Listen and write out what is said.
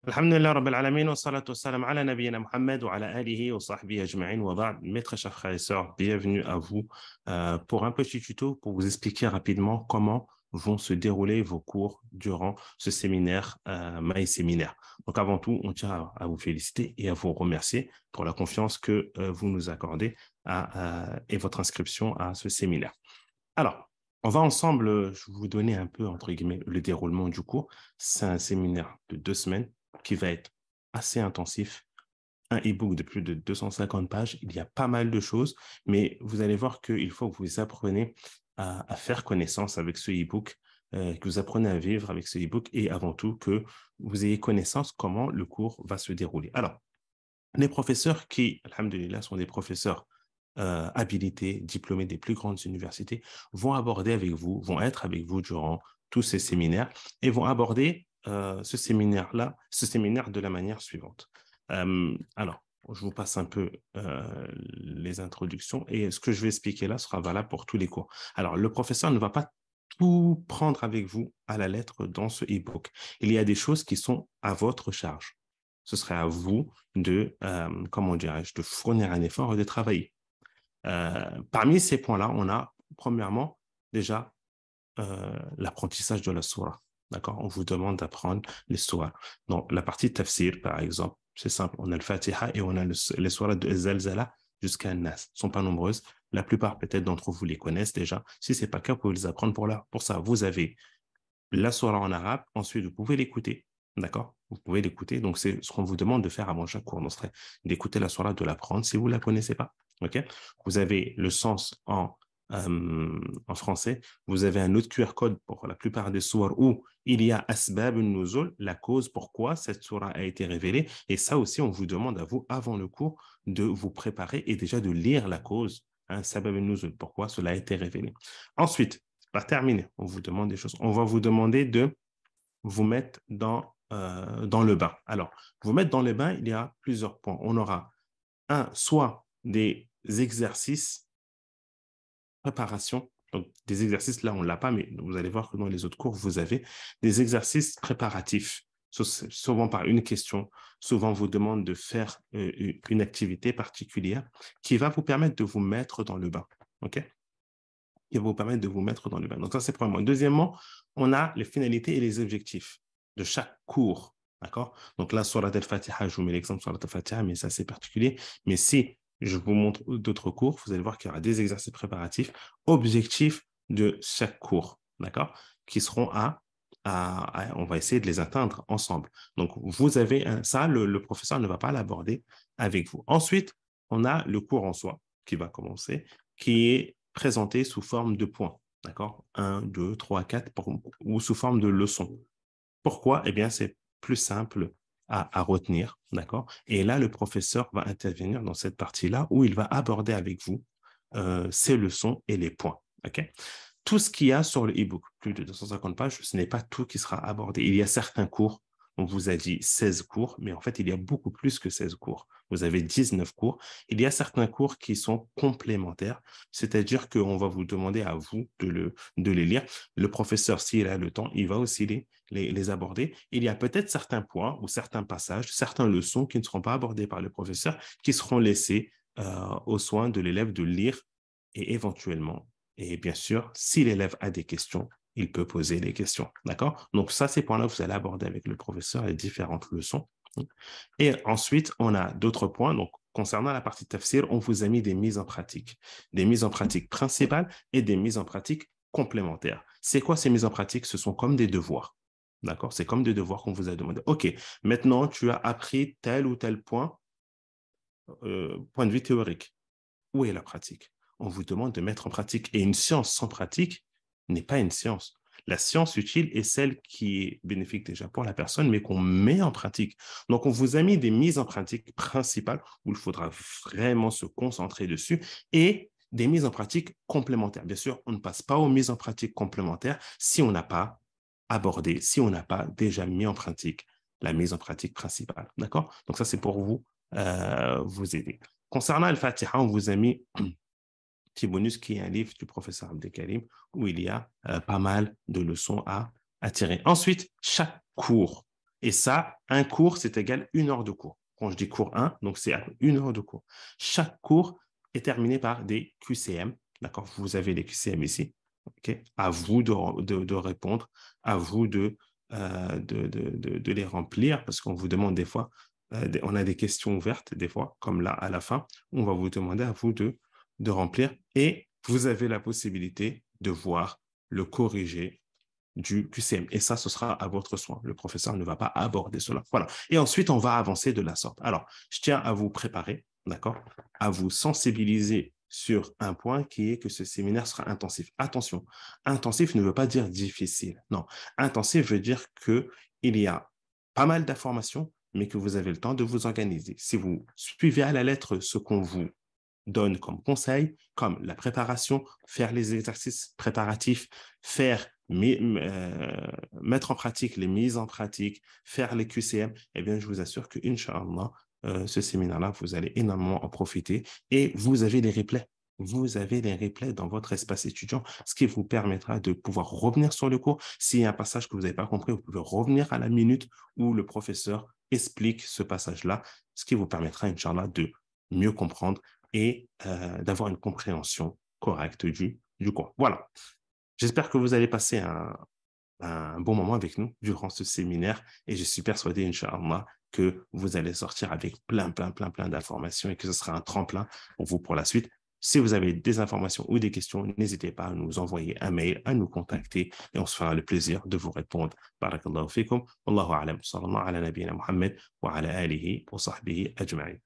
Alhamdulillah Rabbil Alamin wa salatu wa salam ala nabiyyina Muhammad wa ala alihi wa sahbihi ajma'in wa ba'd. Mes très chers frères et sœurs, bienvenue à vous pour un petit tuto pour vous expliquer rapidement comment vont se dérouler vos cours durant ce séminaire My Séminaire. Donc avant tout, on tient à vous féliciter et à vous remercier pour la confiance que vous nous accordez et votre inscription à ce séminaire. Alors, on va ensemble, je vais vous donner un peu, entre guillemets, le déroulement du cours. C'est un séminaire de 2 semaines qui va être assez intensif. Un e-book de plus de 250 pages. Il y a pas mal de choses, mais vous allez voir qu'il faut que vous appreniez à faire connaissance avec ce e-book, que vous apprenez à vivre avec ce e-book et avant tout que vous ayez connaissance comment le cours va se dérouler. Alors, les professeurs qui, alhamdulillah, sont des professeurs habilités, diplômés des plus grandes universités, vont aborder avec vous, vont être avec vous durant tous ces séminaires et vont aborder ce séminaire de la manière suivante. Alors, je vous passe un peu les introductions et ce que je vais expliquer là sera valable pour tous les cours. Alors, le professeur ne va pas tout prendre avec vous à la lettre dans ce e-book. Il y a des choses qui sont à votre charge. Ce serait à vous de, comment dirais-je, de fournir un effort et de travailler. Parmi ces points-là, on a premièrement déjà l'apprentissage de la sourate. D'accord? On vous demande d'apprendre les sourates. Donc, la partie tafsir, par exemple, c'est simple. On a le Fatiha et on a les sourates de Zalzala jusqu'à Nas. Elles ne sont pas nombreuses. La plupart, peut-être d'entre vous les connaissent déjà. Si ce n'est pas le cas, vous pouvez les apprendre pour ça. Vous avez la sourate en arabe. Ensuite, vous pouvez l'écouter. D'accord? Vous pouvez l'écouter. Donc, c'est ce qu'on vous demande de faire avant chaque cours. Donc, ce serait d'écouter la sourate, de l'apprendre si vous ne la connaissez pas. OK? Vous avez le sens en français. Vous avez un autre QR code pour la plupart des sourates où il y a asbab nuzul, la cause pourquoi cette sourate a été révélée. Et ça aussi, on vous demande à vous, avant le cours, de vous préparer et déjà de lire la cause, sabab nuzul, pourquoi cela a été révélé. Ensuite, pas terminé, on vous demande des choses. On va vous demander de vous mettre dans le bain. Alors, vous mettre dans le bain, il y a plusieurs points. On aura soit des exercices préparation. Donc, des exercices, là, on ne l'a pas, mais vous allez voir que dans les autres cours, vous avez des exercices préparatifs, souvent par une question. Souvent, on vous demande de faire une activité particulière qui va vous permettre de vous mettre dans le bain. OK? Qui va vous permettre de vous mettre dans le bain. Donc, ça, c'est premièrement. Deuxièmement, on a les finalités et les objectifs de chaque cours. D'accord? Donc là, Surat al-Fatiha, je vous mets l'exemple Surat al-Fatiha, mais ça, c'est particulier. Mais si je vous montre d'autres cours, vous allez voir qu'il y aura des exercices préparatifs, objectifs de chaque cours. D'accord? Qui seront on va essayer de les atteindre ensemble. Donc, vous avez ça, le professeur ne va pas l'aborder avec vous. Ensuite, on a le cours en soi qui va commencer, qui est présenté sous forme de points. D'accord? 1, 2, 3, 4, ou sous forme de leçons. Pourquoi? Eh bien, c'est plus simple à retenir, d'accord? Et là, le professeur va intervenir dans cette partie-là où il va aborder avec vous ces leçons et les points, ok? Tout ce qu'il y a sur le e-book, plus de 250 pages, ce n'est pas tout qui sera abordé. Il y a certains cours, on vous a dit 16 cours, mais en fait, il y a beaucoup plus que 16 cours. Vous avez 19 cours. Il y a certains cours qui sont complémentaires, c'est-à-dire qu'on va vous demander à vous de les lire. Le professeur, s'il a le temps, il va aussi les aborder. Il y a peut-être certains points ou certains passages, certaines leçons qui ne seront pas abordées par le professeur, qui seront laissés aux soins de l'élève de lire et éventuellement, et bien sûr, si l'élève a des questions, il peut poser des questions. D'accord? Donc, ça, ces points-là, vous allez aborder avec le professeur les différentes leçons. Et ensuite, on a d'autres points. Donc, concernant la partie tafsir, on vous a mis des mises en pratique. Des mises en pratique principales et des mises en pratique complémentaires. C'est quoi ces mises en pratique? Ce sont comme des devoirs. D'accord? C'est comme des devoirs qu'on vous a demandé. OK, maintenant, tu as appris tel ou tel point, point de vue théorique. Où est la pratique? On vous demande de mettre en pratique. Et une science sans pratique n'est pas une science. La science utile est celle qui est bénéfique déjà pour la personne, mais qu'on met en pratique. Donc, on vous a mis des mises en pratique principales où il faudra vraiment se concentrer dessus et des mises en pratique complémentaires. Bien sûr, on ne passe pas aux mises en pratique complémentaires si on n'a pas abordé, si on n'a pas déjà mis en pratique la mise en pratique principale. D'accord? Donc, ça, c'est pour vous aider. Concernant Al-Fatiha, on vous a mis petit bonus qui est un livre du professeur Abdelkarim où il y a pas mal de leçons à tirer. Ensuite, chaque cours Et ça, un cours, c'est égal 1 heure de cours. Quand je dis cours 1, donc c'est 1 heure de cours. Chaque cours est terminé par des QCM. D'accord? Vous avez les QCM ici. Okay? À vous de répondre, à vous de les remplir, parce qu'on vous demande des fois, on a des questions ouvertes, des fois, comme là, à la fin, on va vous demander à vous de remplir et vous avez la possibilité de voir le corrigé du QCM. Et ça, ce sera à votre soin. Le professeur ne va pas aborder cela. Voilà. Et ensuite, on va avancer de la sorte. Alors, je tiens à vous préparer, d'accord, à vous sensibiliser sur un point qui est que ce séminaire sera intensif. Attention, intensif ne veut pas dire difficile. Non, intensif veut dire qu'il y a pas mal d'informations, mais que vous avez le temps de vous organiser. Si vous suivez à la lettre ce qu'on vous donne comme conseil, comme la préparation, faire les exercices préparatifs, mettre en pratique les mises en pratique, faire les QCM, eh bien, je vous assure que, Inch'Allah, ce séminaire-là, vous allez énormément en profiter et vous avez les replays. Vous avez les replays dans votre espace étudiant, ce qui vous permettra de pouvoir revenir sur le cours. S'il y a un passage que vous n'avez pas compris, vous pouvez revenir à la minute où le professeur explique ce passage-là, ce qui vous permettra, Inch'Allah, de mieux comprendre et d'avoir une compréhension correcte du cours. Voilà. J'espère que vous allez passer un bon moment avec nous durant ce séminaire et je suis persuadé, Inch'Allah, que vous allez sortir avec plein d'informations et que ce sera un tremplin pour vous pour la suite. Si vous avez des informations ou des questions, n'hésitez pas à nous envoyer un mail, à nous contacter et on se fera le plaisir de vous répondre. Barakallahu fikum. Wallahu a'lam. Sallallahu ala nabiyyina Muhammad wa ala alihi wa sahbihi ajma'in.